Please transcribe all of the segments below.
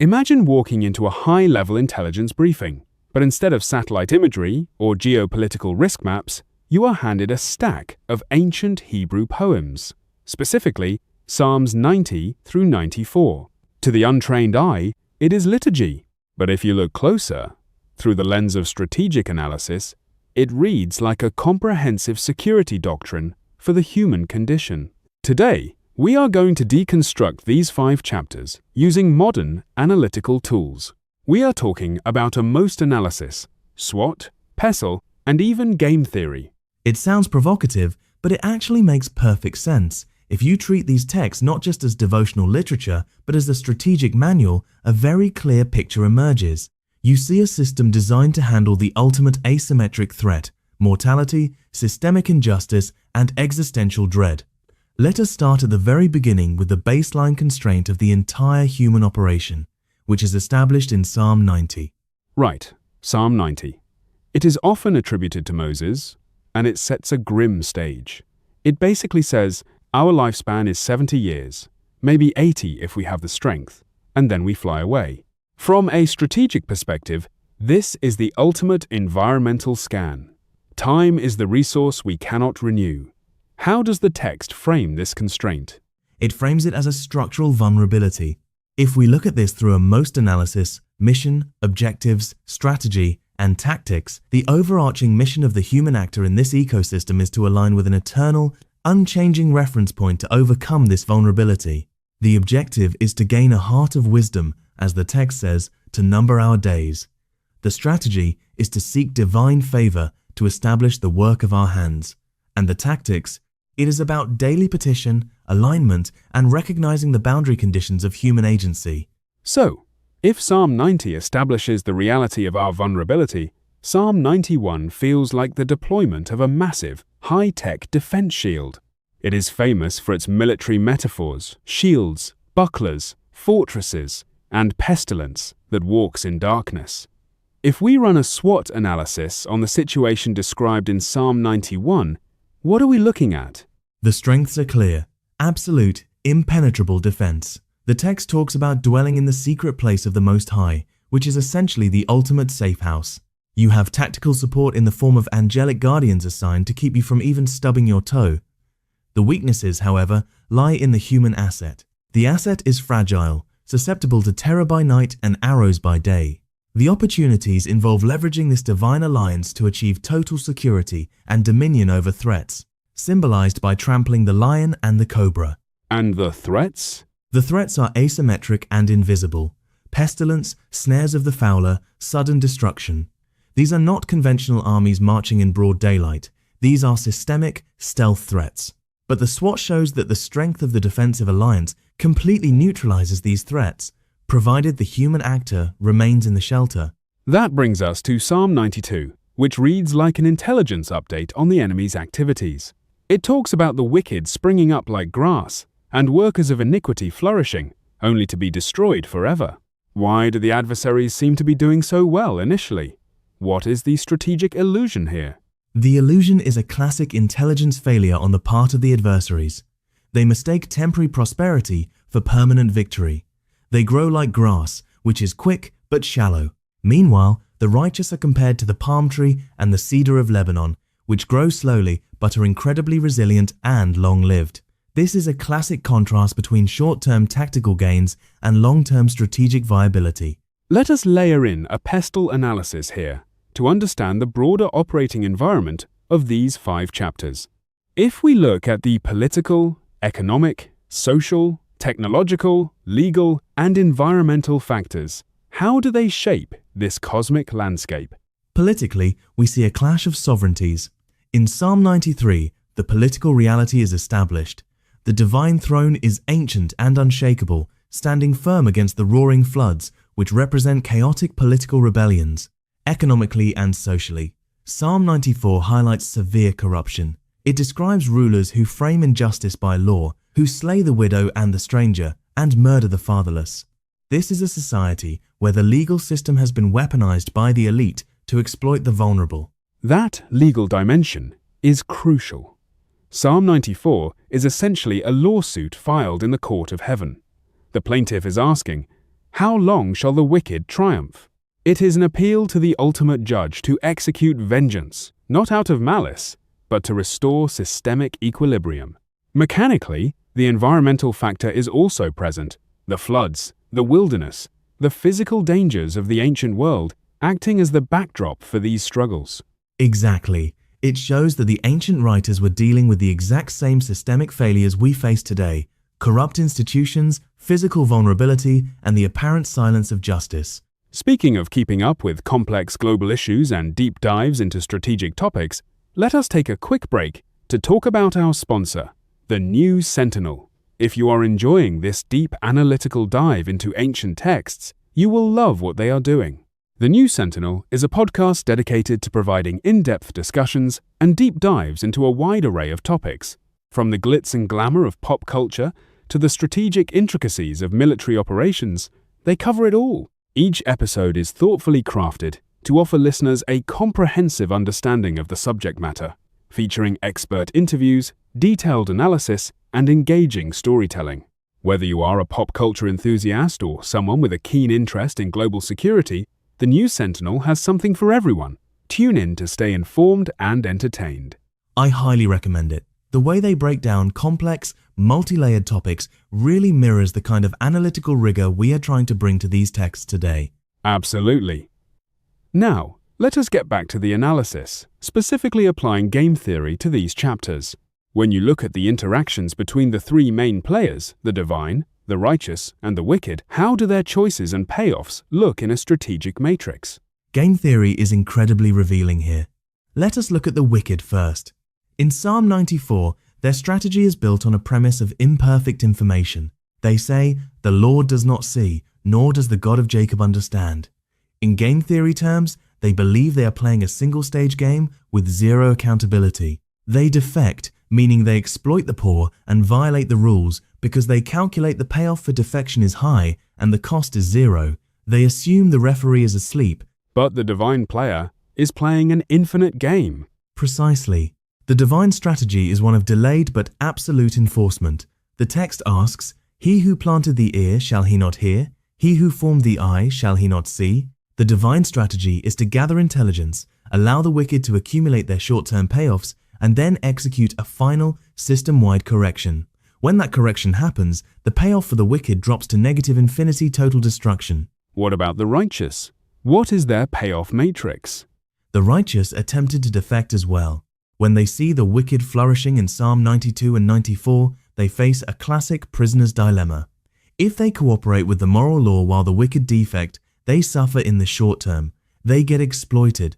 Imagine walking into a high-level intelligence briefing, but instead of satellite imagery or geopolitical risk maps, you are handed a stack of ancient Hebrew poems, specifically Psalms 90 through 94. To the untrained eye, it is liturgy, but if you look closer, through the lens of strategic analysis, it reads like a comprehensive security doctrine for the human condition. Today, we are going to deconstruct these 5 chapters using modern analytical tools. We are talking about a most analysis, SWOT, PESTLE, and even game theory. It sounds provocative, but it actually makes perfect sense. If you treat these texts not just as devotional literature, but as a strategic manual, a very clear picture emerges. You see a system designed to handle the ultimate asymmetric threat: mortality, systemic injustice, and existential dread. Let us start at the very beginning with the baseline constraint of the entire human operation, which is established in Psalm 90. Right, Psalm 90. It is often attributed to Moses, and it sets a grim stage. It basically says, our lifespan is 70 years, maybe 80 if we have the strength, and then we fly away. From a strategic perspective, this is the ultimate environmental scan. Time is the resource we cannot renew. How does the text frame this constraint? It frames it as a structural vulnerability. If we look at this through a most analysis, mission, objectives, strategy, and tactics, the overarching mission of the human actor in this ecosystem is to align with an eternal, unchanging reference point to overcome this vulnerability. The objective is to gain a heart of wisdom, as the text says, to number our days. The strategy is to seek divine favor to establish the work of our hands. And the tactics, it is about daily petition, alignment, and recognizing the boundary conditions of human agency. So, if Psalm 90 establishes the reality of our vulnerability, Psalm 91 feels like the deployment of a massive, high-tech defense shield. It is famous for its military metaphors, shields, bucklers, fortresses, and pestilence that walks in darkness. If we run a SWOT analysis on the situation described in Psalm 91, what are we looking at? The strengths are clear: absolute, impenetrable defense. The text talks about dwelling in the secret place of the Most High, which is essentially the ultimate safe house. You have tactical support in the form of angelic guardians assigned to keep you from even stubbing your toe. The weaknesses, however, lie in the human asset. The asset is fragile, susceptible to terror by night and arrows by day. The opportunities involve leveraging this divine alliance to achieve total security and dominion over threats, symbolized by trampling the lion and the cobra. And the threats? The threats are asymmetric and invisible. Pestilence, snares of the fowler, sudden destruction. These are not conventional armies marching in broad daylight. These are systemic, stealth threats. But the SWOT shows that the strength of the defensive alliance completely neutralizes these threats, provided the human actor remains in the shelter. That brings us to Psalm 92, which reads like an intelligence update on the enemy's activities. It talks about the wicked springing up like grass, and workers of iniquity flourishing, only to be destroyed forever. Why do the adversaries seem to be doing so well initially? What is the strategic illusion here? The illusion is a classic intelligence failure on the part of the adversaries. They mistake temporary prosperity for permanent victory. They grow like grass, which is quick but shallow. Meanwhile, the righteous are compared to the palm tree and the cedar of Lebanon, which grow slowly but are incredibly resilient and long-lived. This is a classic contrast between short-term tactical gains and long-term strategic viability. Let us layer in a pestle analysis here to understand the broader operating environment of these 5 chapters. If we look at the political, economic, social, technological, legal, and environmental factors, how do they shape this cosmic landscape? Politically, we see a clash of sovereignties. In Psalm 93, the political reality is established. The divine throne is ancient and unshakable, standing firm against the roaring floods, which represent chaotic political rebellions. Economically and socially, Psalm 94 highlights severe corruption. It describes rulers who frame injustice by law, who slay the widow and the stranger, and murder the fatherless. This is a society where the legal system has been weaponized by the elite to exploit the vulnerable. That legal dimension is crucial. Psalm 94 is essentially a lawsuit filed in the court of heaven. The plaintiff is asking, How long shall the wicked triumph? It is an appeal to the ultimate judge to execute vengeance, not out of malice, but to restore systemic equilibrium. Mechanically, the environmental factor is also present. The floods, the wilderness, the physical dangers of the ancient world acting as the backdrop for these struggles. Exactly. It shows that the ancient writers were dealing with the exact same systemic failures we face today: corrupt institutions, physical vulnerability, and the apparent silence of justice. Speaking of keeping up with complex global issues and deep dives into strategic topics, let us take a quick break to talk about our sponsor, the New Sentinel. If you are enjoying this deep analytical dive into ancient texts, you will love what they are doing. The New Sentinel is a podcast dedicated to providing in-depth discussions and deep dives into a wide array of topics, from the glitz and glamour of pop culture to the strategic intricacies of military operations. They cover it all. Each episode is thoughtfully crafted to offer listeners a comprehensive understanding of the subject matter, featuring expert interviews, detailed analysis, and engaging storytelling. Whether you are a pop culture enthusiast or someone with a keen interest in global security, the New Sentinel has something for everyone. Tune in to stay informed and entertained. I highly recommend it. The way they break down complex, multi-layered topics really mirrors the kind of analytical rigor we are trying to bring to these texts today. Absolutely. Now, let us get back to the analysis, specifically applying game theory to these chapters. When you look at the interactions between the three main players, the divine, the righteous, and the wicked, how do their choices and payoffs look in a strategic matrix? Game theory is incredibly revealing here. Let us look at the wicked first. In Psalm 94, their strategy is built on a premise of imperfect information. They say, "The Lord does not see, nor does the God of Jacob understand." In game theory terms, they believe they are playing a single-stage game with zero accountability. They defect, meaning they exploit the poor and violate the rules because they calculate the payoff for defection is high and the cost is zero. They assume the referee is asleep. But the divine player is playing an infinite game. Precisely. The divine strategy is one of delayed but absolute enforcement. The text asks, "He who planted the ear, shall he not hear? He who formed the eye, shall he not see?" The divine strategy is to gather intelligence, allow the wicked to accumulate their short-term payoffs, and then execute a final, system-wide correction. When that correction happens, the payoff for the wicked drops to negative infinity total destruction. What about the righteous? What is their payoff matrix? The righteous are tempted to defect as well. When they see the wicked flourishing in Psalm 92 and 94, they face a classic prisoner's dilemma. If they cooperate with the moral law while the wicked defect, they suffer in the short term. They get exploited.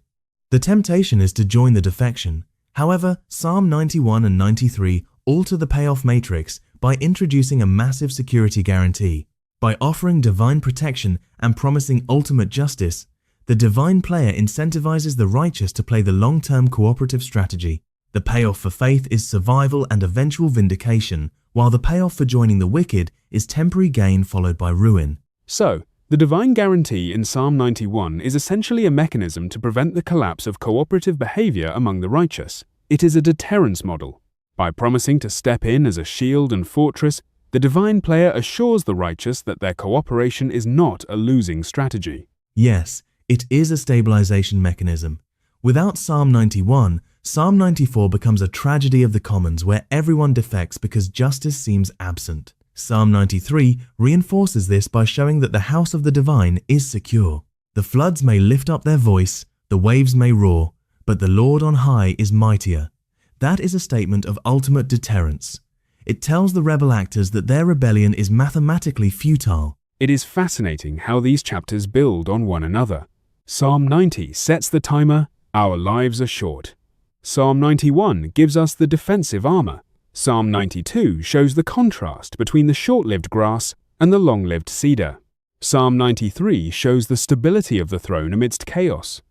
The temptation is to join the defection. However, Psalm 91 and 93 alter the payoff matrix by introducing a massive security guarantee. By offering divine protection and promising ultimate justice, the divine player incentivizes the righteous to play the long-term cooperative strategy. The payoff for faith is survival and eventual vindication, while the payoff for joining the wicked is temporary gain followed by ruin. So, the divine guarantee in Psalm 91 is essentially a mechanism to prevent the collapse of cooperative behavior among the righteous. It is a deterrence model. By promising to step in as a shield and fortress, the divine player assures the righteous that their cooperation is not a losing strategy. Yes, it is a stabilization mechanism. Without Psalm 91, Psalm 94 becomes a tragedy of the commons where everyone defects because justice seems absent. Psalm 93 reinforces this by showing that the house of the divine is secure. The floods may lift up their voice, the waves may roar, but the Lord on high is mightier. That is a statement of ultimate deterrence. It tells the rebel actors that their rebellion is mathematically futile. It is fascinating how these chapters build on one another. Psalm 90 sets the timer, "Our lives are short." Psalm 91 gives us the defensive armor. Psalm 92 shows the contrast between the short-lived grass and the long-lived cedar. Psalm 93 shows the stability of the throne amidst chaos.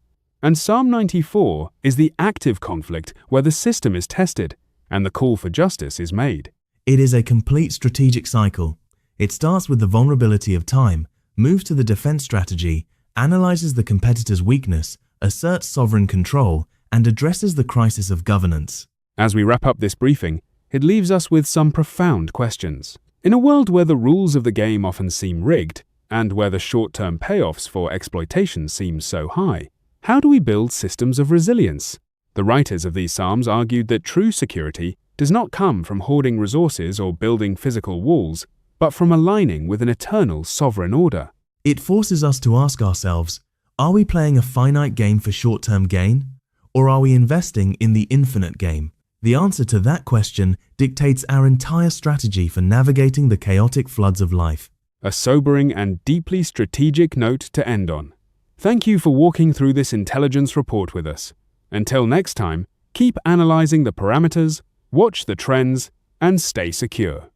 And Psalm 94 is the active conflict where the system is tested and the call for justice is made. It is a complete strategic cycle. It starts with the vulnerability of time, moves to the defense strategy, analyzes the competitor's weakness, asserts sovereign control, and addresses the crisis of governance. As we wrap up this briefing, it leaves us with some profound questions. In a world where the rules of the game often seem rigged, and where the short-term payoffs for exploitation seem so high, how do we build systems of resilience? The writers of these psalms argued that true security does not come from hoarding resources or building physical walls, but from aligning with an eternal sovereign order. It forces us to ask ourselves, are we playing a finite game for short-term gain, or are we investing in the infinite game? The answer to that question dictates our entire strategy for navigating the chaotic floods of life. A sobering and deeply strategic note to end on. Thank you for walking through this intelligence report with us. Until next time, keep analyzing the parameters, watch the trends, and stay secure.